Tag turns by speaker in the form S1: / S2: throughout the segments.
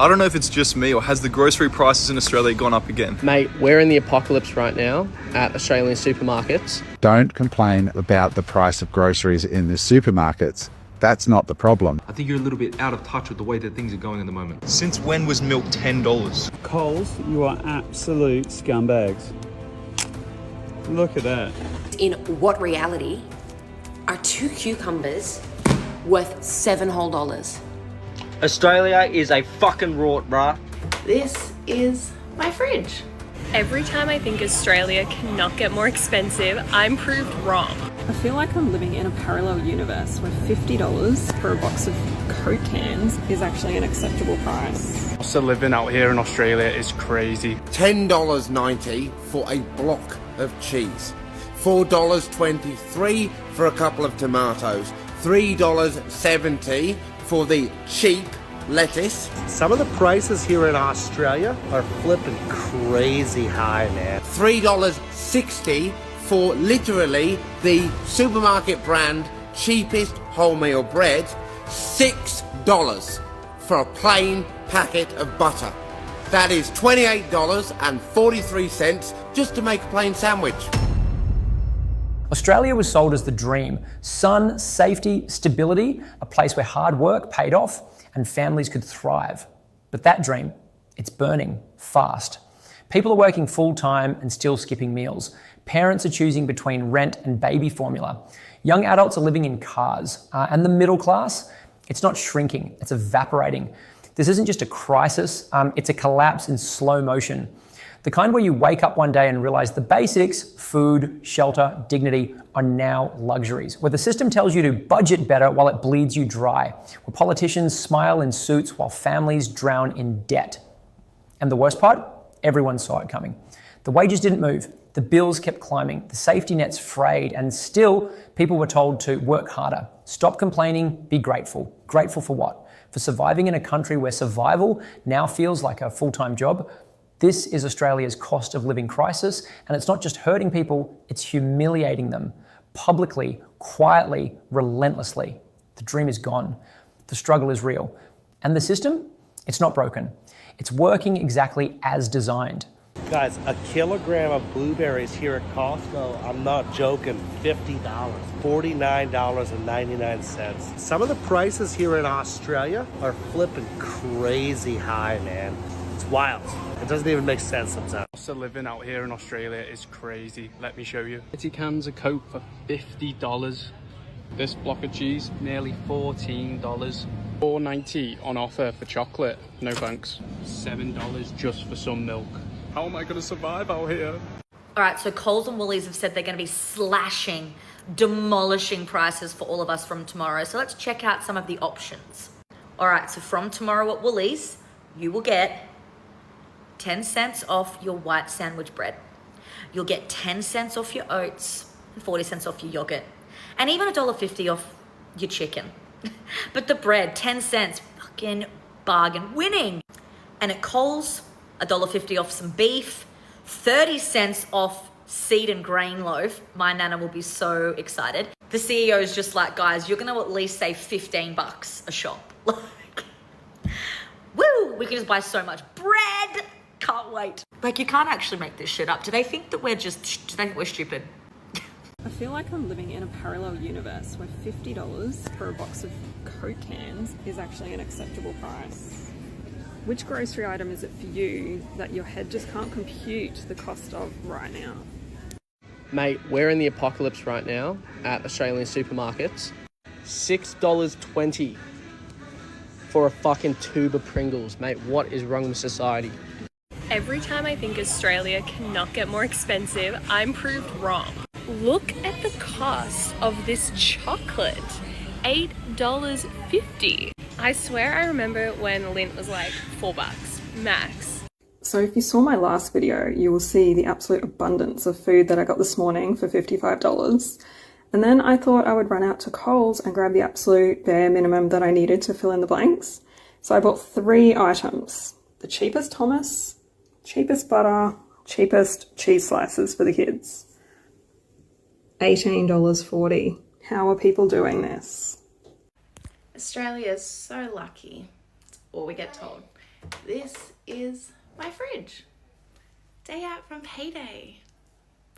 S1: I don't know if it's just me or has the grocery prices in Australia gone up again?
S2: Mate, we're in the apocalypse right now at Australian supermarkets.
S3: Don't complain about the price of groceries in the supermarkets. That's not the problem.
S4: I think you're a little bit out of touch with the way that things are going at the moment.
S1: Since when was milk $10?
S5: Coles, you are absolute scumbags. Look at that.
S6: In what reality are 2 cucumbers worth $7 whole?
S7: Australia is a fucking rort, bruh.
S6: This is my fridge.
S8: Every time I think Australia cannot get more expensive, I'm proved wrong.
S9: I feel like I'm living in a parallel universe where $50 for a box of Coke cans is actually an acceptable price.
S5: So living out here in Australia is crazy.
S10: $10.90 for a block of cheese. $4.23 for a couple of tomatoes. $3.70 for the cheap lettuce.
S7: Some of the prices here in Australia are flipping crazy high, man.
S10: $3.60 for literally the supermarket brand cheapest wholemeal bread. $6 for a plain packet of butter. That is $28.43 just to make a plain sandwich.
S2: Australia was sold as the dream. Sun, safety, stability, a place where hard work paid off and families could thrive. But that dream, it's burning fast. People are working full-time and still skipping meals. Parents are choosing between rent and baby formula. Young adults are living in cars. And the middle class, it's not shrinking, it's evaporating. This isn't just a crisis, it's a collapse in slow motion. The kind where you wake up one day and realize the basics, food, shelter, dignity, are now luxuries. Where the system tells you to budget better while it bleeds you dry. Where politicians smile in suits while families drown in debt. And the worst part? Everyone saw it coming. The wages didn't move. The bills kept climbing. The safety nets frayed. And still, people were told to work harder. Stop complaining, be grateful. Grateful for what? For surviving in a country where survival now feels like a full-time job? This is Australia's cost of living crisis, and it's not just hurting people, it's humiliating them. Publicly, quietly, relentlessly. The dream is gone. The struggle is real. And the system? It's not broken. It's working exactly as designed.
S7: Guys, a kilogram of blueberries here at Costco, I'm not joking, $50, $49.99. Some of the prices here in Australia are flipping crazy high, man. It's wild. It doesn't even make sense sometimes.
S5: So living out here in Australia is crazy. Let me show you. 50 cans of Coke for $50. This block of cheese, nearly $14. $4.90 on offer for chocolate. No thanks. $7 just for some milk. How am I going to survive out here?
S6: All right, so Coles and Woolies have said they're going to be slashing, demolishing prices for all of us from tomorrow. So let's check out some of the options. All right, so from tomorrow at Woolies, you will get 10 cents off your white sandwich bread. You'll get 10 cents off your oats and 40 cents off your yogurt. And even $1.50 off your chicken. But the bread, 10 cents, fucking bargain, winning. And at Coles, $1.50 off some beef, 30 cents off seed and grain loaf. My nana will be so excited. The CEO is just like, guys, you're gonna at least save $15 a shop. Like, woo, we can just buy so much bread. Can't wait. Like, you can't actually make this shit up. Do they think that we're stupid?
S9: I feel like I'm living in a parallel universe where $50 for a box of Coke cans is actually an acceptable price. Which grocery item is it for you that your head just can't compute the cost of right now?
S2: Mate, we're in the apocalypse right now at Australian supermarkets. $6.20 for a fucking tube of Pringles. Mate, what is wrong with society?
S8: Every time I think Australia cannot get more expensive, I'm proved wrong. Look at the cost of this chocolate. $8.50. I swear I remember when Lint was like $4 max.
S9: So if you saw my last video, you will see the absolute abundance of food that I got this morning for $55. And then I thought I would run out to Coles and grab the absolute bare minimum that I needed to fill in the blanks. So I bought 3 items. The cheapest hummus, cheapest butter, cheapest cheese slices for the kids. $18.40. How are people doing this?
S11: Australia is so lucky, or we get told. This is my fridge. Day out from payday.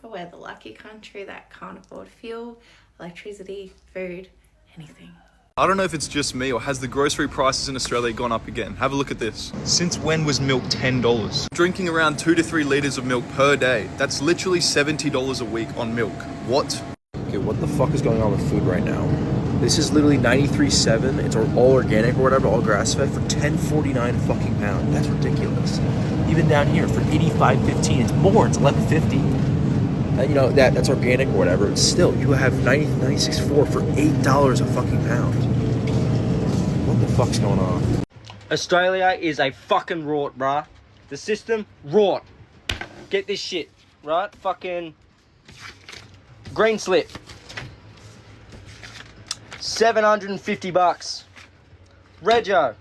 S11: But we're the lucky country that can't afford fuel, electricity, food, anything.
S1: I don't know if it's just me or has the grocery prices in Australia gone up again. Have a look at this. Since when was milk $10? Drinking around 2 to 3 litres of milk per day. That's literally $70 a week on milk. What?
S12: Okay, what the fuck is going on with food right now? This is literally 93.7. It's all organic or whatever, all grass-fed for $10.49 a fucking pound. That's ridiculous. Even down here for $85.15, it's more. It's $11.50. You know, that's organic or whatever. It's still, you have 96.4 for $8 a fucking pound. What the fuck's going on?
S13: Australia is a fucking rort, bruh. The system, rort. Get this shit, right? Fucking green slip. $750. Rego,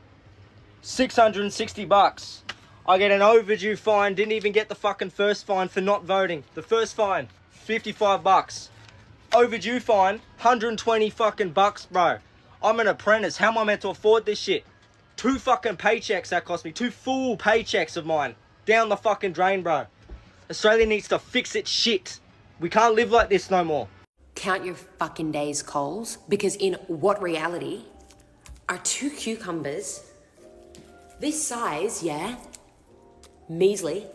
S13: $660. I get an overdue fine, didn't even get the fucking first fine for not voting. The first fine, $55. Overdue fine, 120 fucking bucks, bro. I'm an apprentice, how am I meant to afford this shit? 2 fucking paychecks that cost me, 2 full paychecks of mine. Down the fucking drain, bro. Australia needs to fix its shit. We can't live like this no more.
S14: Count your fucking days, Coles, because in what reality are 2 cucumbers this size, yeah, measly,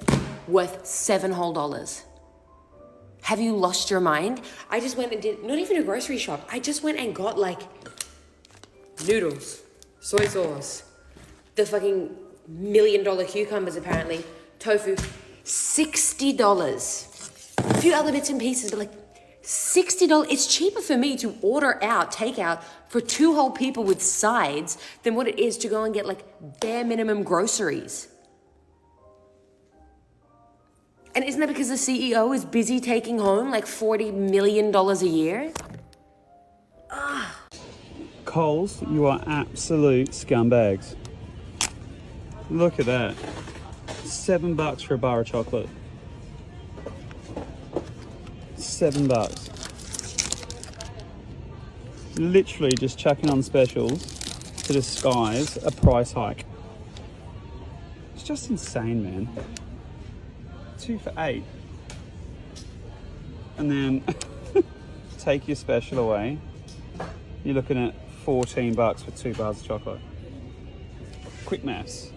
S14: worth $7 whole? Have you lost your mind? I just went and did, not even a grocery shop, I just went and got like noodles, soy sauce, the fucking $1 million cucumbers apparently, tofu, $60. A few other bits and pieces, but like $60. It's cheaper for me to order out, takeout for 2 whole people with sides than what it is to go and get like bare minimum groceries. And isn't that because the CEO is busy taking home like $40 million a year? Ugh.
S15: Coles, you are absolute scumbags. Look at that. $7 for a bar of chocolate. $7. Literally just chucking on specials to disguise a price hike. It's just insane, man. 2 for $8. And then take your special away. You're looking at $14 for 2 bars of chocolate. Quick maths.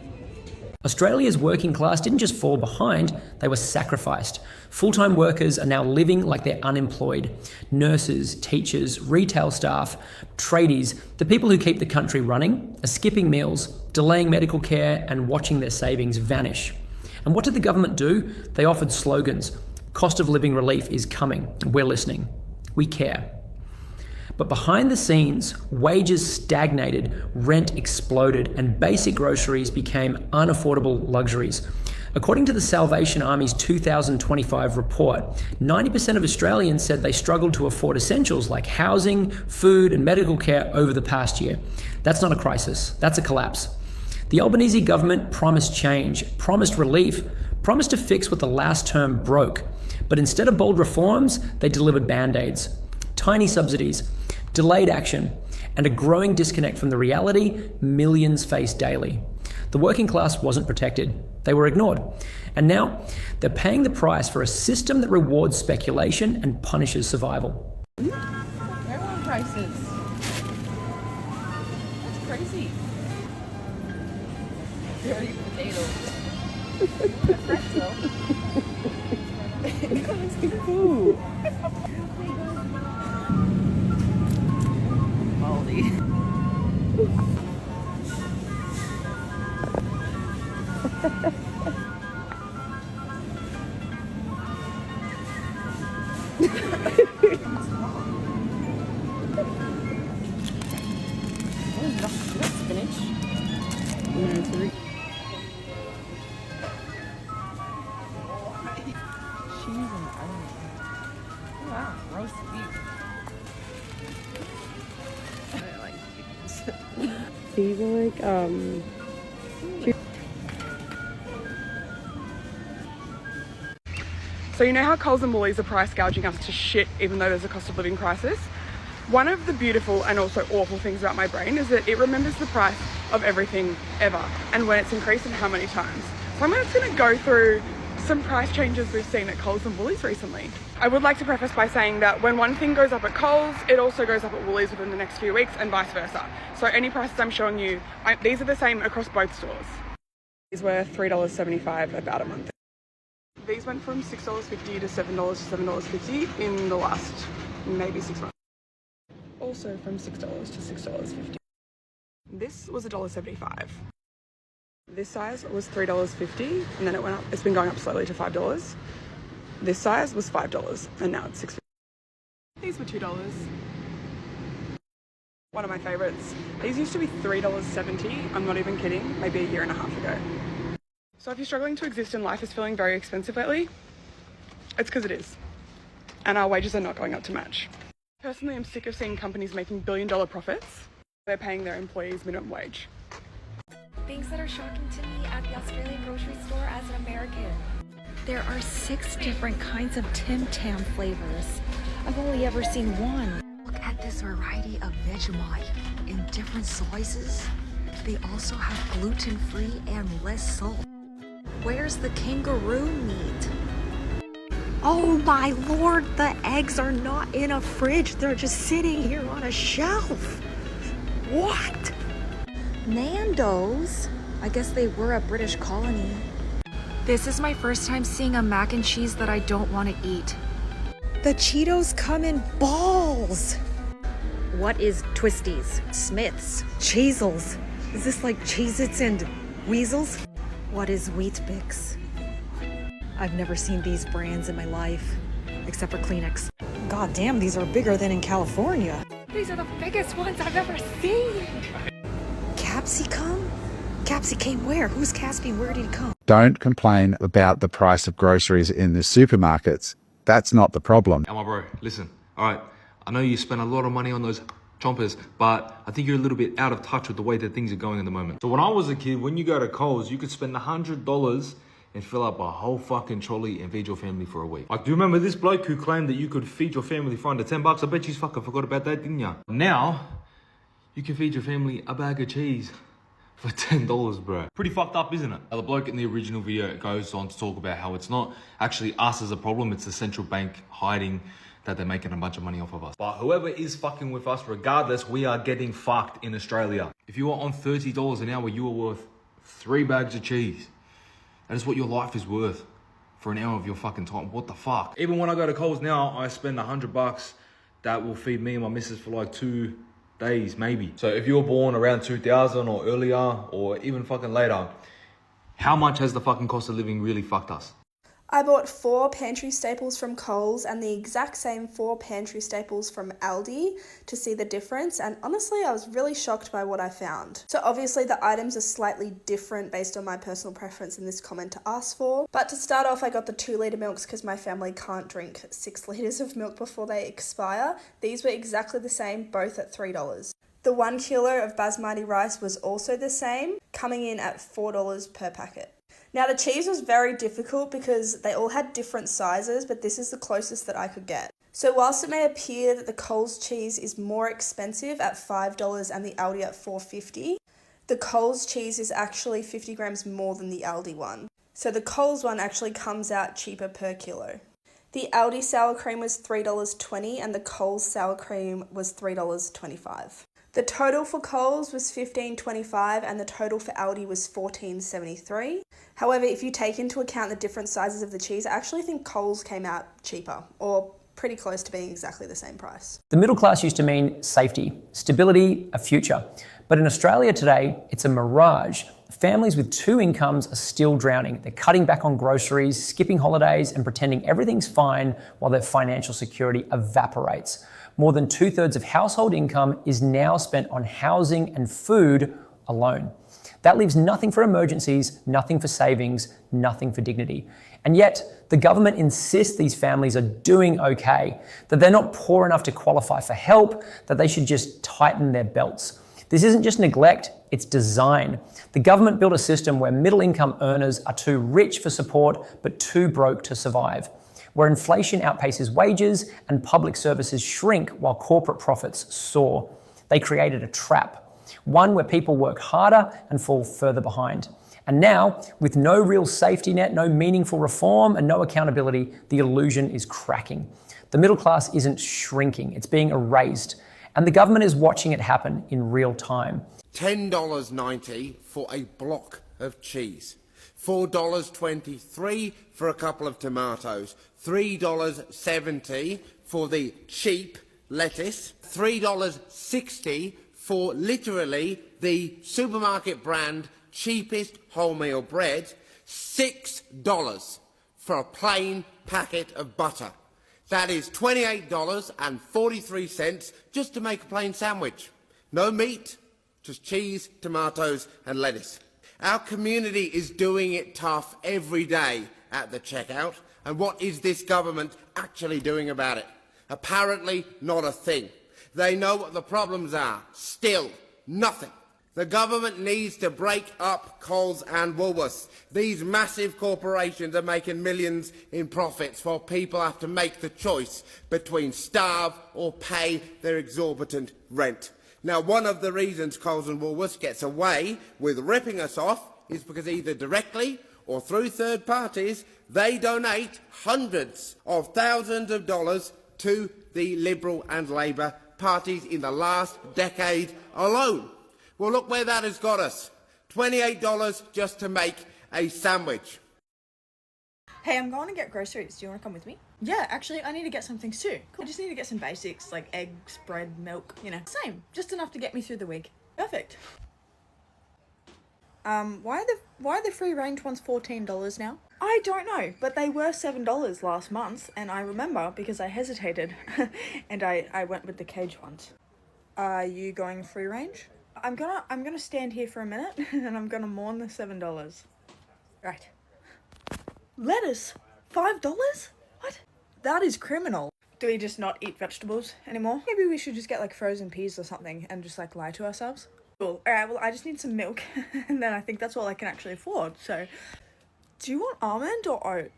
S2: Australia's working class didn't just fall behind, they were sacrificed. Full-time workers are now living like they're unemployed. Nurses, teachers, retail staff, tradies, the people who keep the country running, are skipping meals, delaying medical care, and watching their savings vanish. And what did the government do? They offered slogans. Cost of living relief is coming. We're listening. We care. But behind the scenes, wages stagnated, rent exploded, and basic groceries became unaffordable luxuries. According to the Salvation Army's 2025 report, 90% of Australians said they struggled to afford essentials like housing, food, and medical care over the past year. That's not a crisis, that's a collapse. The Albanese government promised change, promised relief, promised to fix what the last term broke. But instead of bold reforms, they delivered band-aids, tiny subsidies, delayed action, and a growing disconnect from the reality millions face daily. The working class wasn't protected. They were ignored. And now, they're paying the price for a system that rewards speculation and punishes survival.
S16: Airline prices. That's crazy. Dirty potatoes. They're fresh though. Ooh. Aldi. Spinach. Cheese and onion. Wow, roast beef. I like beans.
S17: These are like
S18: So you know how Coles and Woolies are price gouging us to shit even though there's a cost of living crisis? One of the beautiful and also awful things about my brain is that it remembers the price of everything ever and when it's increased and how many times. So I'm just going to go through some price changes we've seen at Coles and Woolies recently. I would like to preface by saying that when one thing goes up at Coles, it also goes up at Woolies within the next few weeks and vice versa. So any prices I'm showing you, these are the same across both stores. These were $3.75 about a month. These went from $6.50 to $7 to $7.50 in the last maybe 6 months. Also from $6 to $6.50. This was $1.75. This size was $3.50 and then it went up. It's been going up slowly to $5. This size was $5 and now it's $6.50. These were $2. One of my favorites. These used to be $3.70. I'm not even kidding. Maybe a year and a half ago. So if you're struggling to exist and life is feeling very expensive lately, it's because it is. And our wages are not going up to match. Personally, I'm sick of seeing companies making billion-dollar profits. They're paying their employees minimum wage.
S19: Things that are shocking to me at the Australian grocery store as an American. There are 6 different kinds of Tim Tam flavors. I've only ever seen one. Look at this variety of Vegemite in different sizes. They also have gluten-free and less salt. Where's the kangaroo meat? Oh my lord, the eggs are not in a fridge. They're just sitting here on a shelf. What? Nando's? I guess they were a British colony. This is my first time seeing a mac and cheese that I don't want to eat. The Cheetos come in balls. What is Twisties, Smiths, Cheezels? Is this like Cheez-Its and Weasels? What is Weet-Bix? I've never seen these brands in my life, except for Kleenex. God damn, these are bigger than in California. These are the biggest ones I've ever seen. Capsicum? Capsicum where? Who's Caspian? Where did he come?
S3: Don't complain about the price of groceries in the supermarkets. That's not the problem.
S4: Now, my bro, listen. All right, I know you spend a lot of money on those chompers, but I think you're a little bit out of touch with the way that things are going at the moment. So when I was a kid, when you go to Coles, you could spend $100 and fill up a whole fucking trolley and feed your family for a week. Like, do you remember this bloke who claimed that you could feed your family for under $10? I bet you fucking forgot about that, didn't ya? Now, you can feed your family a bag of cheese for $10, bro. Pretty fucked up, isn't it? Now, the bloke in the original video goes on to talk about how it's not actually us as a problem, it's the central bank hiding that they're making a bunch of money off of us. But whoever is fucking with us, regardless, we are getting fucked in Australia. If you are on $30 an hour, you are worth 3 bags of cheese. That is what your life is worth for an hour of your fucking time. What the fuck? Even when I go to Coles now, I spend $100 that will feed me and my missus for like 2 days, maybe. So if you were born around 2000 or earlier, or even fucking later, how much has the fucking cost of living really fucked us?
S20: I bought 4 pantry staples from Coles and the exact same 4 pantry staples from Aldi to see the difference, and honestly I was really shocked by what I found. So obviously the items are slightly different based on my personal preference in this comment to ask for, but to start off I got the 2-litre milks because my family can't drink 6 litres of milk before they expire. These were exactly the same, both at $3. The 1 kilo of basmati rice was also the same, coming in at $4 per packet. Now the cheese was very difficult because they all had different sizes, but this is the closest that I could get. So whilst it may appear that the Coles cheese is more expensive at $5 and the Aldi at $4.50, the Coles cheese is actually 50 grams more than the Aldi one. So the Coles one actually comes out cheaper per kilo. The Aldi sour cream was $3.20 and the Coles sour cream was $3.25. The total for Coles was $15.25 and the total for Aldi was $14.73. However, if you take into account the different sizes of the cheese, I actually think Coles came out cheaper, or pretty close to being exactly the same price.
S2: The middle class used to mean safety, stability, a future. But in Australia today, it's a mirage. Families with 2 incomes are still drowning. They're cutting back on groceries, skipping holidays, and pretending everything's fine while their financial security evaporates. More than 2/3 of household income is now spent on housing and food alone. That leaves nothing for emergencies, nothing for savings, nothing for dignity. And yet, the government insists these families are doing okay, that they're not poor enough to qualify for help, that they should just tighten their belts. This isn't just neglect, it's design. The government built a system where middle income earners are too rich for support, but too broke to survive. where inflation outpaces wages and public services shrink while corporate profits soar. They created a trap, one where people work harder and fall further behind. And now, with no real safety net, no meaningful reform, and no accountability, the illusion is cracking. The middle class isn't shrinking, it's being erased. And the government is watching it happen in real time.
S10: $10.90 for a block of cheese. $4.23 for a couple of tomatoes. $3.70 for the cheap lettuce. $3.60 for literally the supermarket brand cheapest wholemeal bread. $6 for a plain packet of butter. That is $28.43 just to make a plain sandwich. No meat, just cheese, tomatoes and lettuce. Our community is doing it tough every day at the checkout. And what is this government actually doing about it? Apparently not a thing. They know what the problems are. Still, nothing. The government needs to break up Coles and Woolworths. These massive corporations are making millions in profits while people have to make the choice between starve or pay their exorbitant rent. Now, one of the reasons Coles and Woolworths gets away with ripping us off is because either directly or through third parties, they donate hundreds of thousands of dollars to the Liberal and Labour parties in the last decade alone. Well, look where that has got us. $28 just to make a sandwich.
S16: Hey, I'm going to get groceries. Do you want to come with me? Yeah, actually, I need to get some things too. Cool. I just need to get some basics like eggs, bread, milk, you know. Same, just enough to get me through the week. Perfect. Why are the free range ones $14 now? I don't know, but they were $7 last month, and I remember because I hesitated and I went with the cage ones. Are you going free range? I'm gonna stand here for a minute and I'm gonna mourn the $7. Right. Lettuce? $5? What? That is criminal. Do we just not eat vegetables anymore? Maybe we should just get like frozen peas or something and just like lie to ourselves. Cool. Alright, well I just need some milk and then I think that's all I can actually afford, so. Do you want almond or oat?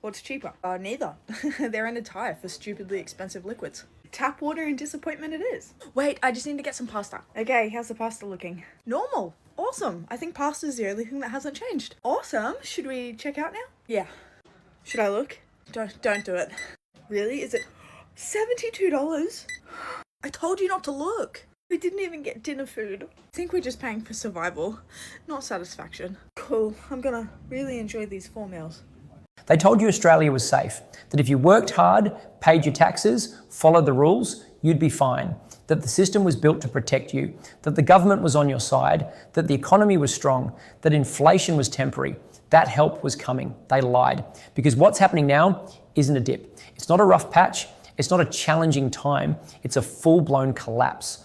S16: What's cheaper? Neither. They're in a tie for stupidly expensive liquids. Tap water and disappointment it is. Wait, I just need to get some pasta. Okay, how's the pasta looking? Normal. Awesome. I think pasta's the only thing that hasn't changed. Awesome. Should we check out now? Yeah. Should I look? Don't do it. Really? Is it $72? I told you not to look. We didn't even get dinner food. I think we're just paying for survival, not satisfaction. Cool. I'm gonna really enjoy these 4 meals.
S2: They told you Australia was safe, that if you worked hard, paid your taxes, followed the rules, you'd be fine, that the system was built to protect you, that the government was on your side, that the economy was strong, that inflation was temporary, that help was coming. They lied. Because what's happening now isn't a dip. It's not a rough patch. It's not a challenging time. It's a full-blown collapse.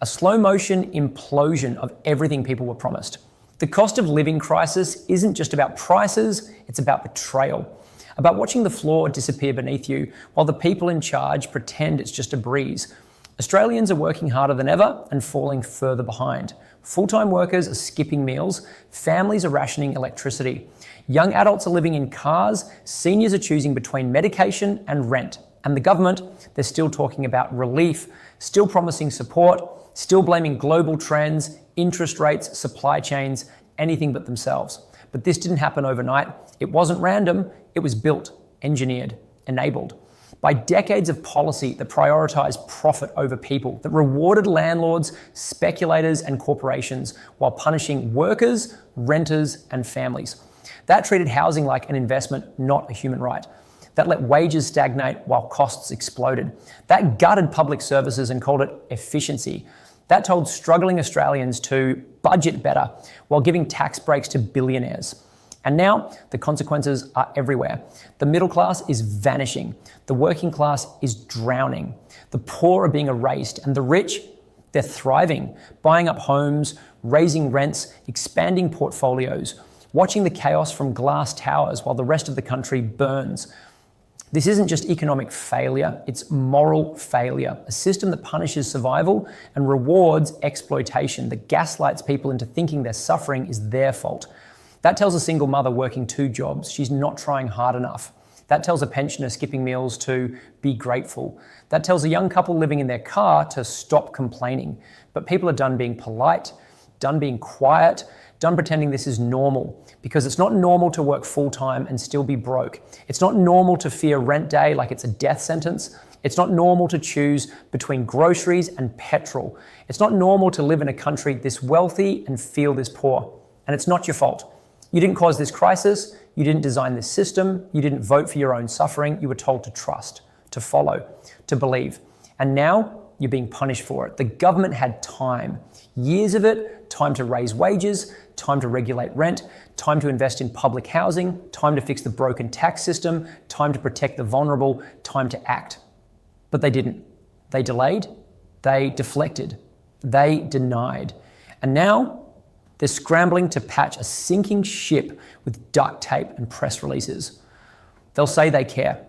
S2: A slow-motion implosion of everything people were promised. The cost of living crisis isn't just about prices, it's about betrayal. About watching the floor disappear beneath you while the people in charge pretend it's just a breeze. Australians are working harder than ever and falling further behind. Full-time workers are skipping meals, families are rationing electricity. Young adults are living in cars, seniors are choosing between medication and rent. And the government, they're still talking about relief, still promising support, still blaming global trends, interest rates, supply chains, anything but themselves. But this didn't happen overnight. It wasn't random. It was built, engineered, enabled by decades of policy that prioritized profit over people, that rewarded landlords, speculators, and corporations while punishing workers, renters, and families. That treated housing like an investment, not a human right. That let wages stagnate while costs exploded. That gutted public services and called it efficiency. That told struggling Australians to budget better while giving tax breaks to billionaires. And now the consequences are everywhere. The middle class is vanishing. The working class is drowning. The poor are being erased and the rich, they're thriving, buying up homes, raising rents, expanding portfolios, watching the chaos from glass towers while the rest of the country burns. This isn't just economic failure, it's moral failure. A system that punishes survival and rewards exploitation, that gaslights people into thinking their suffering is their fault. That tells a single mother working 2 jobs she's not trying hard enough. That tells a pensioner skipping meals to be grateful. That tells a young couple living in their car to stop complaining. But people are done being polite, done being quiet, done pretending this is normal, because it's not normal to work full-time and still be broke. It's not normal to fear rent day like it's a death sentence. It's not normal to choose between groceries and petrol. It's not normal to live in a country this wealthy and feel this poor. And it's not your fault. You didn't cause this crisis. You didn't design this system. You didn't vote for your own suffering. You were told to trust, to follow, to believe. And now you're being punished for it. The government had time, years of it, time to raise wages, time to regulate rent, time to invest in public housing, time to fix the broken tax system, time to protect the vulnerable, time to act. But they didn't. They delayed, they deflected, they denied. And now they're scrambling to patch a sinking ship with duct tape and press releases. They'll say they care.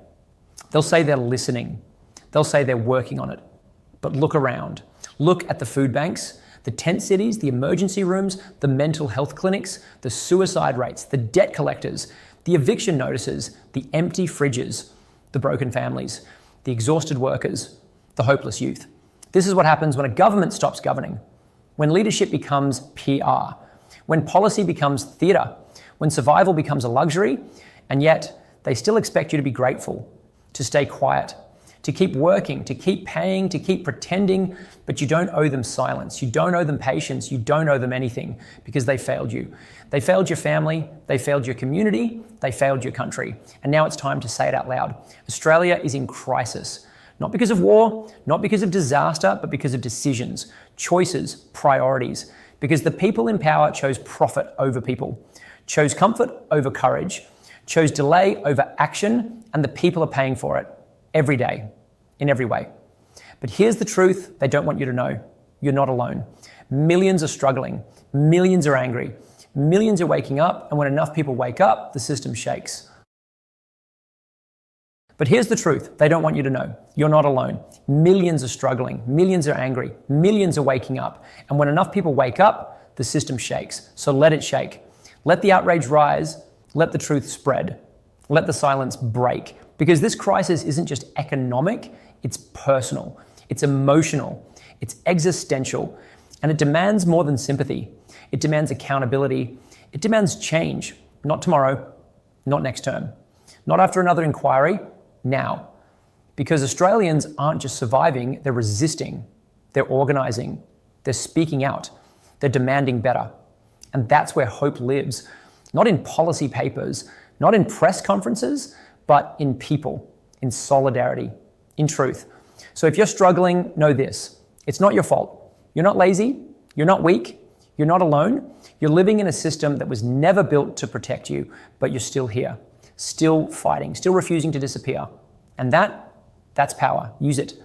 S2: They'll say they're listening. They'll say they're working on it. But look around. Look at the food banks, the tent cities, the emergency rooms, the mental health clinics, the suicide rates, the debt collectors, the eviction notices, the empty fridges, the broken families, the exhausted workers, the hopeless youth. This is what happens when a government stops governing, when leadership becomes PR, when policy becomes theatre, when survival becomes a luxury, and yet they still expect you to be grateful, to stay quiet, to keep working, to keep paying, to keep pretending, but you don't owe them silence, you don't owe them patience, you don't owe them anything because they failed you. They failed your family, they failed your community, they failed your country. And now it's time to say it out loud. Australia is in crisis, not because of war, not because of disaster, but because of decisions, choices, priorities. Because the people in power chose profit over people, chose comfort over courage, chose delay over action, and the people are paying for it every day, in every way. But here's the truth they don't want you to know. You're not alone. Millions are struggling. Millions are angry. Millions are waking up, and when enough people wake up, the system shakes. But here's the truth they don't want you to know. You're not alone. Millions are struggling. Millions are angry. Millions are waking up. And when enough people wake up, the system shakes. So let it shake. Let the outrage rise. Let the truth spread. Let the silence break. Because this crisis isn't just economic, it's personal, it's emotional, it's existential, and it demands more than sympathy. It demands accountability. It demands change. Not tomorrow, not next term, not after another inquiry, now. Because Australians aren't just surviving, they're resisting, they're organising, they're speaking out, they're demanding better. And that's where hope lives. Not in policy papers, not in press conferences, but in people, in solidarity, in truth. So if you're struggling, know this. It's not your fault. You're not lazy. You're not weak. You're not alone. You're living in a system that was never built to protect you, but you're still here, still fighting, still refusing to disappear. And that's power. Use it.